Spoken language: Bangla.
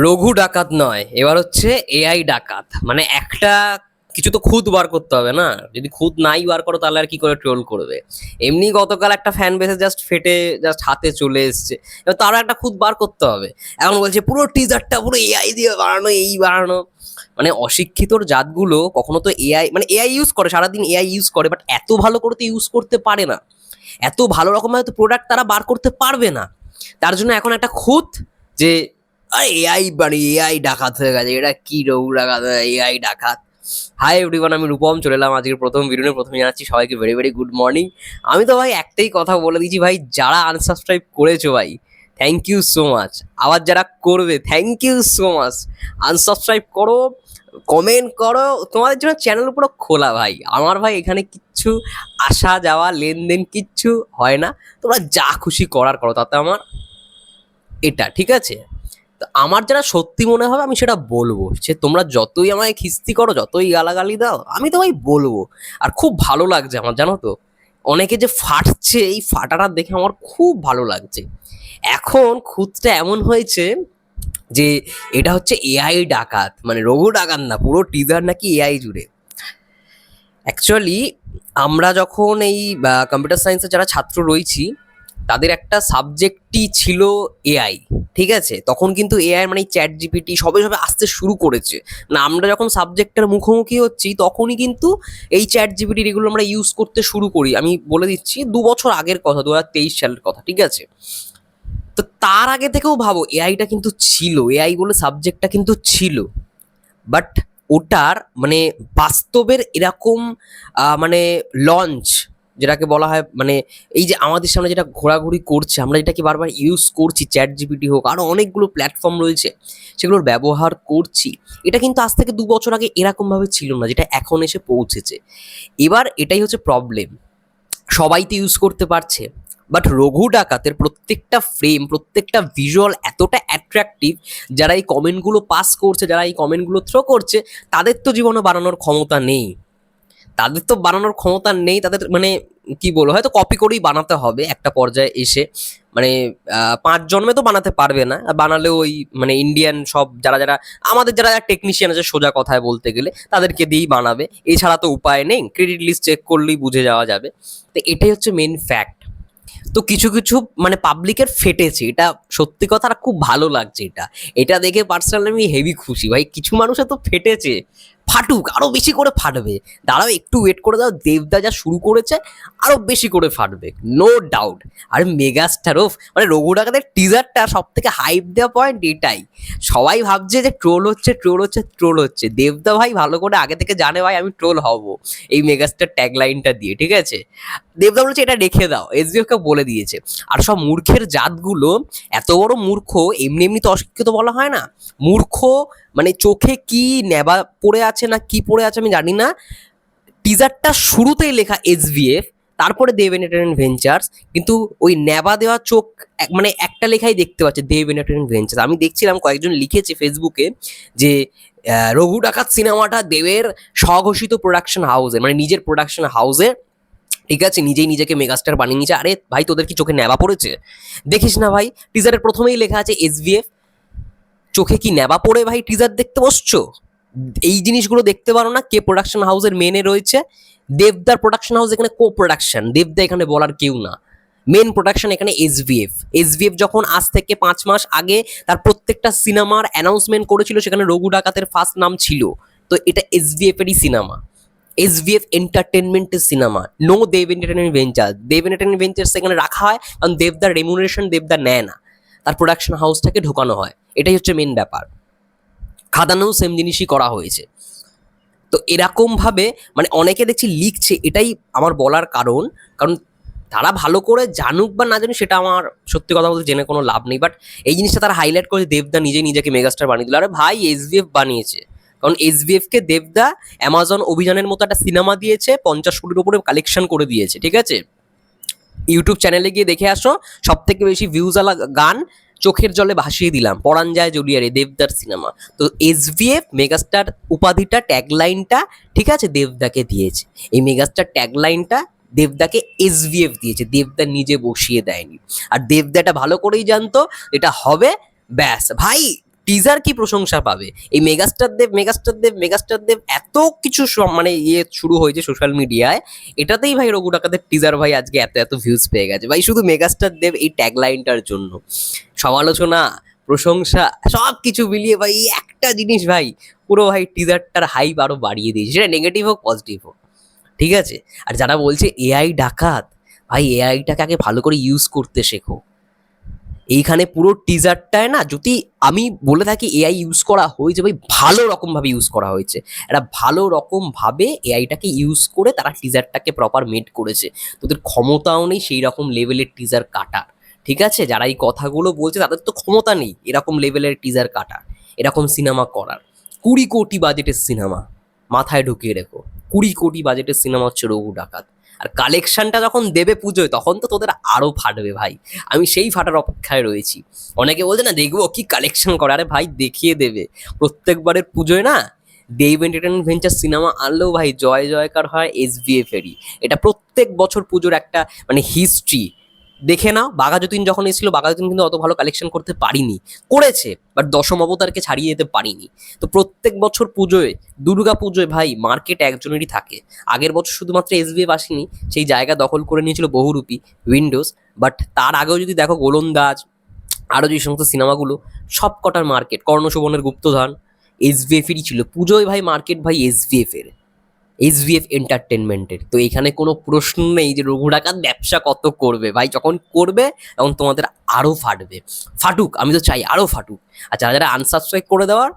রঘু ডাকাত নয়, এবার হচ্ছে এআই ডাকাত। মানে একটা কিছু তো খুদ বার করতে হবে না, যদি খুদ নাই বার করো তাহলে আর কি করে ট্রোল করবে। এমনি গতকাল একটা ফ্যান বেসে জাস্ট ফেটে জাস্ট হাতে চলে এসছে, এবার তারা একটা খুদ বার করতে হবে। এখন বলছে পুরো টিজারটা পুরো এআই দিয়ে বানানো, এই বানানো। মানে অশিক্ষিতর জাতগুলো কখনো তো এআই, মানে এআই ইউজ করে, সারাদিন এআই ইউজ করে, বাট এত ভালো করে তো ইউজ করতে পারে না। এত ভালো রকম হয়তো প্রোডাক্ট তারা বার করতে পারবে না। তার জন্য এখন একটা খুঁত যে এআই বাড়ি, এআই ডাকাত হয়ে গেছে, এটা কি রঘু ডাকাত, এআই ডাকাত। হাই এভরিওয়ান, আমি রূপম চলে এলাম আজকের প্রথম ভিডিও নিয়ে। প্রথমে জানাচ্ছি সবাইকে ভেরি ভেরি গুড মর্নিং। আমি তো ভাই একটাই কথা বলে দিচ্ছি ভাই, যারা আনসাবস্ক্রাইব করেছো ভাই থ্যাংক ইউ সো মাচ। আবার যারা করবে thank you so much. Unsubscribe করো, কমেন্ট করো, তোমাদের জন্য চ্যানেল পুরো খোলা ভাই। আমার ভাই এখানে কিচ্ছু আসা যাওয়া লেনদেন কিচ্ছু হয় না, তোমরা যা খুশি করার করো, তাতে আমার এটা ঠিক আছে। তো আমার যেটা সত্যি মনে হবে আমি সেটা বলবো, সে তোমরা যতই আমায় খিস্তি করো, যতই গালাগালি দাও, আমি তো ভাই বলবো। আর খুব ভালো লাগছে আমার, জানো তো, অনেকে যে ফাটছে, এই ফাটাটা দেখে আমার খুব ভালো লাগছে। এখন খুঁতটা এমন হয়েছে যে এটা হচ্ছে এআই ডাকাত, মানে রঘু ডাকাত না, পুরো টিজার নাকি এআই জুড়ে। অ্যাকচুয়ালি আমরা যখন এই কম্পিউটার সায়েন্সের যারা ছাত্র রয়েছি, তাদের একটা সাবজেক্টই ছিল এআই, ঠিক আছে। তখন কিন্তু এআই মানে চ্যাট জিপিটি সবে সবে আসতে শুরু করেছে। না, আমরা যখন সাবজেক্টের মুখোমুখি হচ্ছি তখনই কিন্তু এই চ্যাট জিপিটির এগুলো আমরা ইউজ করতে শুরু করি। আমি বলে দিচ্ছি 2 বছর আগের কথা, 2023 সালের কথা, ঠিক আছে। তো তার আগে থেকেও ভাবো এআইটা কিন্তু ছিল, এআই বলে সাবজেক্টটা কিন্তু ছিল। বাট ওটার মানে বাস্তবের এরকম মানে লঞ্চ, যেটাকে বলা হয়, মানে এই যে আমাদের সামনে যেটা ঘোরাঘুরি করছে, আমরা যেটাকে বারবার ইউজ করছি, চ্যাট জিপিটি হোক, আরও অনেকগুলো প্ল্যাটফর্ম রয়েছে, সেগুলোর ব্যবহার করছি, এটা কিন্তু আজ থেকে 2 বছর আগে এরকমভাবে ছিল না, যেটা এখন এসে পৌঁছেছে। এবার এটাই হচ্ছে প্রবলেম, সবাই তো ইউজ করতে পারছে, বাট রঘু ডাকাতের প্রত্যেকটা ফ্রেম, প্রত্যেকটা ভিজুয়াল এতটা অ্যাট্রাকটিভ, যারা এই কমেন্টগুলো পাস করছে, যারা এই কমেন্টগুলো থ্রো করছে, তাদের তো জীবনে বানানোর ক্ষমতা নেই। তাদের তো বানানোর ক্ষমতা নেই, তাদের মানে কি বলবো, হয়তো কপি করেই বানাতে হবে একটা পর্যায়ে এসে। মানে 5 জন্মে তো বানাতে পারবে না, বানালেও ওই মানে ইন্ডিয়ান সব যারা যারা আমাদের যারা টেকনিশিয়ান আছে, সোজা কথায় বলতে গেলে তাদেরকে দিয়েই বানাবে, এছাড়া তো উপায় নেই। ক্রেডিট লিস্ট চেক করলেই বুঝে যাওয়া যাবে। তো এটাই হচ্ছে মেন ফ্যাক্ট। তো কিছু কিছু মানে পাবলিকের ফেটেছে, এটা সত্যি কথা, আর খুব ভালো লাগছে এটা। এটা দেখে পার্সোনালি আমি হেভি খুশি ভাই, কিছু মানুষের তো ফেটেছে, ফাটুক, আরো বেশি করে ফাটবে। দাঁড়াও একটু ওয়েট করে দাও, দেবদা যা শুরু করেছে আরো বেশি করে ফাটবে, নো ডাউট। আর মেগাস্টার অফ মানে রঘু ডাকাতের টিজারটা সব থেকে হাইপ দেওয়া পয়েন্ট এটাই। সবাই ভাবছে যে ট্রোল হচ্ছে, ট্রোল হচ্ছে, ট্রোল হচ্ছে। দেবদা ভাই ভালো করে আগে থেকে জানে ভাই আমি ট্রোল হব এই মেগাস্টার ট্যাগলাইনটা দিয়ে, ঠিক আছে। দেবদা বলেছে এটা রেখে দাও, এসবিএফকে বলে দিয়েছে। আর সব মূর্খের জাতগুলো, এত বড় মূর্খ, এমনি এমনি তো অশিক্ষিত বলা হয় না, মূর্খ। মানে চোখে কি নেবা পড়ে আছে না কি পড়ে আছে আমি জানি না, টিজারটা শুরুতেই লেখা এসভিএফ, তারপরে দেব এন্টারটেইনমেন্ট ভেঞ্চার্স, কিন্তু ওই নেবা দেওয়া চোখ মানে একটা লেখাই দেখতে পাচ্ছে, দেব এন্টারটেইনমেন্ট ভেঞ্চার্স। আমি দেখছিলাম কয়েকজন লিখেছে ফেসবুকে যে রঘু ডাকাত সিনেমাটা দেবের স্বঘোষিত প্রোডাকশন হাউসে, মানে নিজের প্রোডাকশন হাউসে, ঠিক আছে, নিজেই নিজেকে মেগাস্টার বানিয়ে নিয়েছে। আরে ভাই তোদের কি চোখে নেবা পড়েছে? দেখিস না ভাই, টিজারের প্রথমেই লেখা আছে এসভিএফ। চোখে কি নেবা পড়ে ভাই টিজার দেখতে বসছো? এই জিনিসগুলো দেখতে পারো না কে প্রোডাকশন হাউসের মেনে রয়েছে? দেবদার প্রোডাকশন হাউস এখানে কো প্রোডাকশন, দেবদা এখানে বলার কেউ না। মেন প্রোডাকশন এখানে এসভিএফ। এসভিএফ যখন আজ থেকে 5 মাস আগে তার প্রত্যেকটা সিনেমার অ্যানাউন্সমেন্ট করেছিল, সেখানে রঘু ডাকাতের ফার্স্ট নাম ছিল। তো এটা এসভিএফ এরই সিনেমা, এসভিএফ এন্টারটেনমেন্টের সিনেমা, নো দেব এন্টারটেনমেন্ট ভেঞ্চার। দেব এন্টারটেনমেন্ট ভেঞ্চার সেখানে রাখা হয় কারণ দেবদার রেমুনারেশন দেবদা নেয় না, তার প্রোডাকশন হাউসটাকে ঢোকানো হয়, এটাই হচ্ছে মেন ব্যাপার। খাদানেও সেম জিনিসই করা হয়েছে। তো এরকমভাবে মানে অনেকে দেখছি লিখছে, এটাই আমার বলার কারণ। কারণ তারা ভালো করে জানুক বা না জানুক, সেটা আমার সত্যি কথা বলতে জেনে কোনো লাভ নেই, বাট এই জিনিসটা তারা হাইলাইট করে দেবদা নিজেই নিজেকে মেগাস্টার বানিয়ে দিল। আরে ভাই এসভিএফ বানিয়েছে, কারণ এসভিএফকে দেবদা অ্যামাজন অভিযানের মতো একটা সিনেমা দিয়েছে, 50 কোটির উপরে কালেকশন করে দিয়েছে, ঠিক আছে। ইউটিউব চ্যানেলে গিয়ে দেখে আসো, সব থেকে বেশি ভিউজওয়ালা গান চোখের জলে ভাসিয়ে দিলাম, পরাণ যায় জলিয়ারে, দেবদার সিনেমা। তো এসভিএফ মেগাস্টার উপাধিটা, ট্যাগলাইনটা, ঠিক আছে, দেবদাকে দিয়েছে। এই মেগাস্টার ট্যাগলাইনটা দেবদাকে এসভিএফ দিয়েছে, দেবদা নিজে বসিয়ে দেয়নি। আর দেবদা এটা ভালো করেই জানতো এটা হবে, ব্যাস ভাই। টিজার কি প্রশংসা পাবে? এই মেগাস্টার দেব এত কিছু মানে শুরু হয়েছে সোশ্যাল মিডিয়ায়, এটাতেই ভাই রঘু ডাকাতের টিজার ভাই আজকে এত এত ভিউজ পেয়ে গেছে ভাই, শুধু মেগাস্টার দেব এই ট্যাগলাইনটার জন্য। সমালোচনা, প্রশংসা সব কিছু মিলিয়ে ভাই এই একটা জিনিস ভাই পুরো ভাই টিজারটার হাইপ আরো বাড়িয়ে দিয়েছে, সেটা নেগেটিভ হোক পজিটিভ হোক, ঠিক আছে? আর যারা বলছে এআই ডাকাত, ভাই এআইটাকে আগে ভালো করে ইউজ করতে শেখো। এইখানে পুরো টিজারটায় না, যদি আমি বলে থাকি এআই ইউজ করা হয়েছে ভাই, ভালো রকম ভাবে ইউজ করা হয়েছে। এটা ভালো রকম ভাবে এআইটাকে ইউজ করে তারা টিজারটাকে প্রপার মেড করেছে। তোদের ক্ষমতাও নেই সেই রকম লেভেলের টিজার কাটার, ঠিক আছে? যারা এই কথাগুলো বলছে তাদের তো ক্ষমতা নেই এরকম লেভেলের টিজার কাটার, এরকম সিনেমা করার। 20 কোটি বাজেটের সিনেমা, মাথায় ঢুকিয়ে রেখো। 20 কোটি বাজেটের সিনেমা হচ্ছে রঘু ডাকাত। আর কালেকশনটা যখন দেবে পুজোয় তখন তো তোদের আরো ফাটবে ভাই। আমি সেই ফাটার অপেক্ষায় রয়েছি। অনেকে বলছে না দেখবো কি কালেকশন করে, আরে ভাই দেখিয়ে দেবে। প্রত্যেকবারের পুজোয় না দেব এন্টারটেনমেন্ট ভেঞ্চার সিনেমা আনলেও ভাই জয় জয়কার হয় এসবিএফ এরই। এটা প্রত্যেক বছর পুজোর একটা মানে হিস্ট্রি। দেখে নাও, বাঘাযতীন যখন এসেছিল, বাঘাযতীন কিন্তু অত ভালো কালেকশন করতে পারিনি, করেছে বাট দশম অবতারকে ছাড়িয়ে যেতে পারিনি। তো প্রত্যেক বছর পুজোয়, দুর্গা পুজোয় ভাই মার্কেট একজনেরই থাকে। আগের বছর শুধুমাত্র এসবিএফ আসেনি, সেই জায়গা দখল করে নিয়েছিল বহুরূপী, উইন্ডোজ। বাট তার আগেও যদি দেখো গোলন্দাজ, আরও যে সমস্ত সিনেমাগুলো, সব কটার মার্কেট, কর্ণশোভনের গুপ্তধন এসবিএফেরই ছিল। পুজোয় ভাই মার্কেট ভাই এসবিএফ এর, এসভিএফ এন্টারটেনমেন্টের। তো এখানে কোনো প্রশ্ন নেই যে রঘু ডাকাত ব্যবসা কত করবে ভাই। যখন করবে তখন তোমাদের আরও ফাটবে, ফাটুক, আমি তো চাই আরও ফাটুক। আর যারা যারা আনসাবস্ক্রাইব করে দেওয়ার